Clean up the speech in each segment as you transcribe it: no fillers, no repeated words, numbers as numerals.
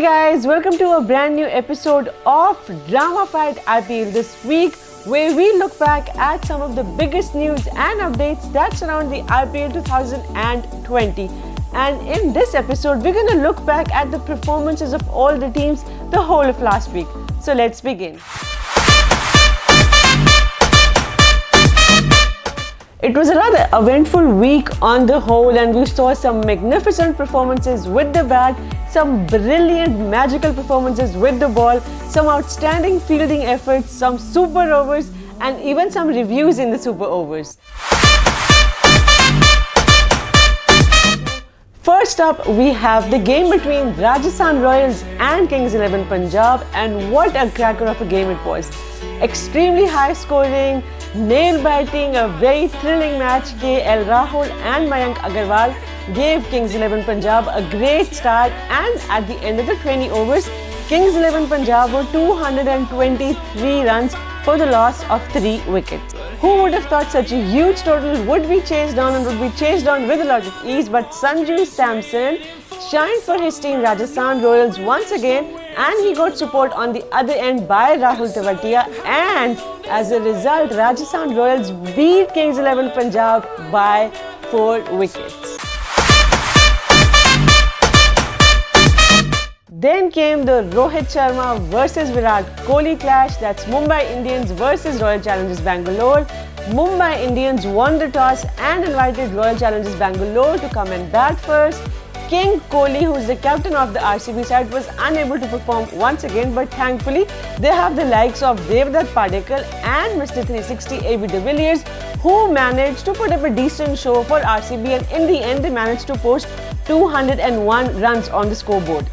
guys, welcome to a brand new episode of Drama Fight IPL this week, where we look back at some of the biggest news and updates that surround the IPL 2020. And in this episode, we're going to look back at the performances of all the teams the whole of last week. So let's begin. It was a rather eventful week on the whole, and we saw some magnificent performances with the bat, some brilliant magical performances with the ball, some outstanding fielding efforts, some super overs, and even some reviews in the super overs. First up, we have the game between Rajasthan Royals and Kings 11 Punjab, and what a cracker of a game it was. Extremely high scoring, nail-biting, a very thrilling match. KL Rahul and Mayank Agarwal gave Kings 11 Punjab a great start, and at the end of the 20 overs, Kings 11 Punjab were 223 runs for the loss of 3 wickets. Who would have thought such a huge total would be chased down and would be chased down with a lot of ease, but Sanju Samson shined for his team Rajasthan Royals once again, and he got support on the other end by Rahul Tewatia, and as a result, Rajasthan Royals beat Kings 11 Punjab by 4 wickets. Then came the Rohit Sharma versus Virat Kohli clash. That's Mumbai Indians versus Royal Challengers Bangalore. Mumbai Indians won the toss and invited Royal Challengers Bangalore to come and bat first. King Kohli, who is the captain of the RCB side, was unable to perform once again, but thankfully they have the likes of Devdutt Padikkal and Mr. 360 AB de Villiers, who managed to put up a decent show for RCB, and in the end they managed to post 201 runs on the scoreboard.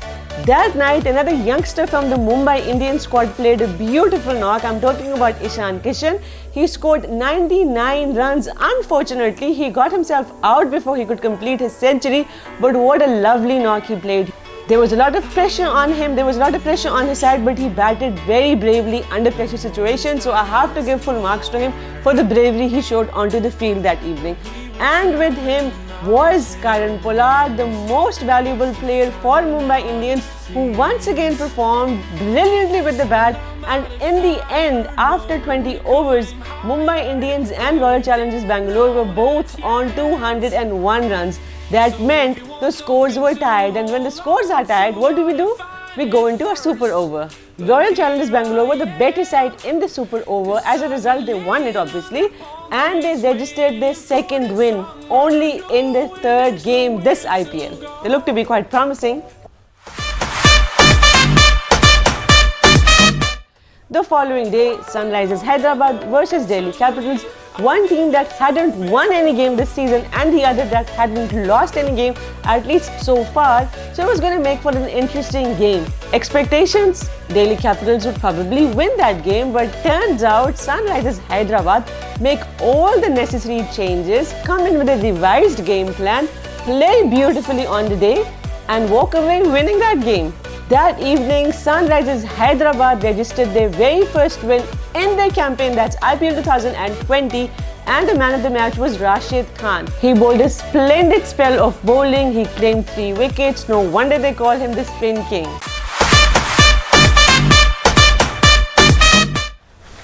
That night, another youngster from the Mumbai Indians squad played a beautiful knock. I'm talking about Ishan Kishan. He scored 99 runs. Unfortunately, he got himself out before he could complete his century, but what a lovely knock he played. There was a lot of pressure on him, there was a lot of pressure on his side, but he batted very bravely under pressure situations, so I have to give full marks to him for the bravery he showed onto the field that evening. And with him was Karan Pollard, the most valuable player for Mumbai Indians, who once again performed brilliantly with the bat, and in the end, after 20 overs, Mumbai Indians and Royal Challengers Bangalore were both on 201 runs. That meant the scores were tied, and when the scores are tied, what do? We go into a super over. Royal Challengers Bangalore were the better side in the super over. As a result, they won it obviously, and they registered their second win only in the third game this IPL. They look to be quite promising. The following day, Sunrisers Hyderabad versus Delhi Capitals. One team that hadn't won any game this season and the other that hadn't lost any game, at least so far, so it was going to make for an interesting game. Expectations? Delhi Capitals would probably win that game, but turns out Sunrisers Hyderabad make all the necessary changes, come in with a revised game plan, play beautifully on the day, and walk away winning that game. That evening, Sunrisers Hyderabad registered their very first win in their campaign, that's IPL 2020, and the man of the match was Rashid Khan. He bowled a splendid spell of bowling, he claimed 3 wickets, no wonder they call him the Spin King.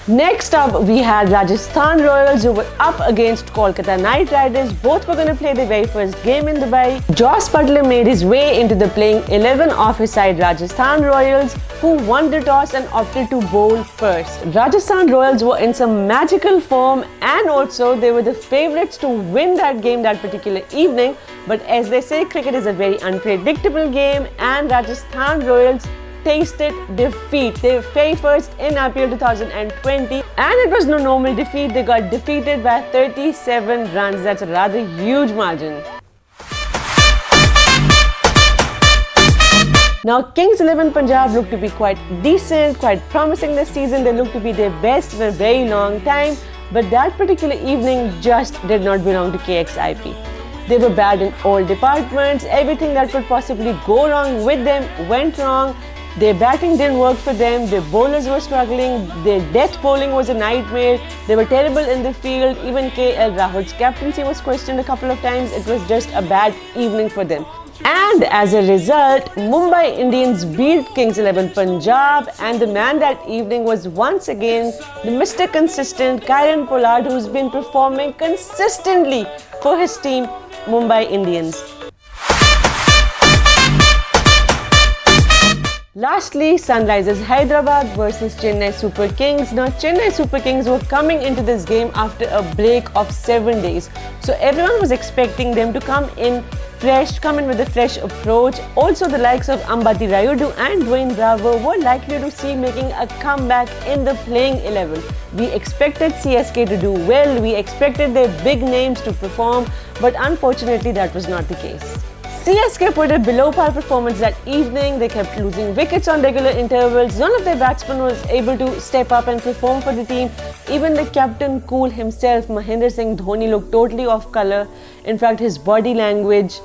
Next up, we had Rajasthan Royals, who were up against Kolkata Knight Riders. Both were going to play their very first game in Dubai. Jos Buttler made his way into the playing 11 of his side Rajasthan Royals, who won the toss and opted to bowl first. Rajasthan Royals were in some magical form, and also they were the favourites to win that game that particular evening. But as they say, cricket is a very unpredictable game, and Rajasthan Royals tasted defeat. They were very first in IPL 2020, and it was no normal defeat. They got defeated by 37 runs. That's a rather huge margin. Now, Kings 11 Punjab look to be quite decent, quite promising this season. They look to be their best in a very long time, but that particular evening just did not belong to KXIP. They were bad in all departments. Everything that could possibly go wrong with them went wrong. Their batting didn't work for them, their bowlers were struggling, their death bowling was a nightmare, they were terrible in the field, even KL Rahul's captaincy was questioned a couple of times. It was just a bad evening for them. And as a result, Mumbai Indians beat Kings 11 Punjab, and the man that evening was once again the Mr. Consistent Kieron Pollard, who's been performing consistently for his team, Mumbai Indians. Lastly, Sunrisers Hyderabad versus Chennai Super Kings. Now, Chennai Super Kings were coming into this game after a break of 7 days. So everyone was expecting them to come in with a fresh approach. Also, the likes of Ambati Rayudu and Dwayne Bravo were likely to see making a comeback in the playing 11. We expected CSK to do well, we expected their big names to perform, but unfortunately that was not the case. CSK put a below par performance that evening. They kept losing wickets on regular intervals. None of their batsmen was able to step up and perform for the team. Even the captain cool himself, Mahendra Singh Dhoni, looked totally off colour. In fact, his body language,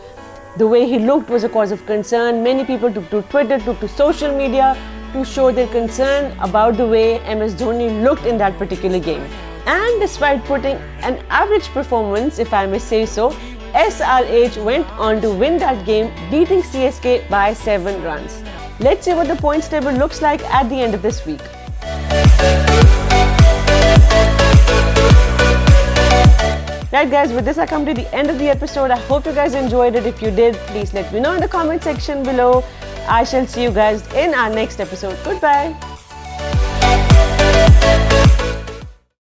the way he looked, was a cause of concern. Many people took to Twitter, took to social media to show their concern about the way MS Dhoni looked in that particular game. And despite putting an average performance, if I may say so, SRH went on to win that game, beating CSK by 7 runs. Let's see what the points table looks like at the end of this week. Right guys, with this I come to the end of the episode. I hope you guys enjoyed it. If you did, please let me know in the comment section below. I shall see you guys in our next episode. Goodbye.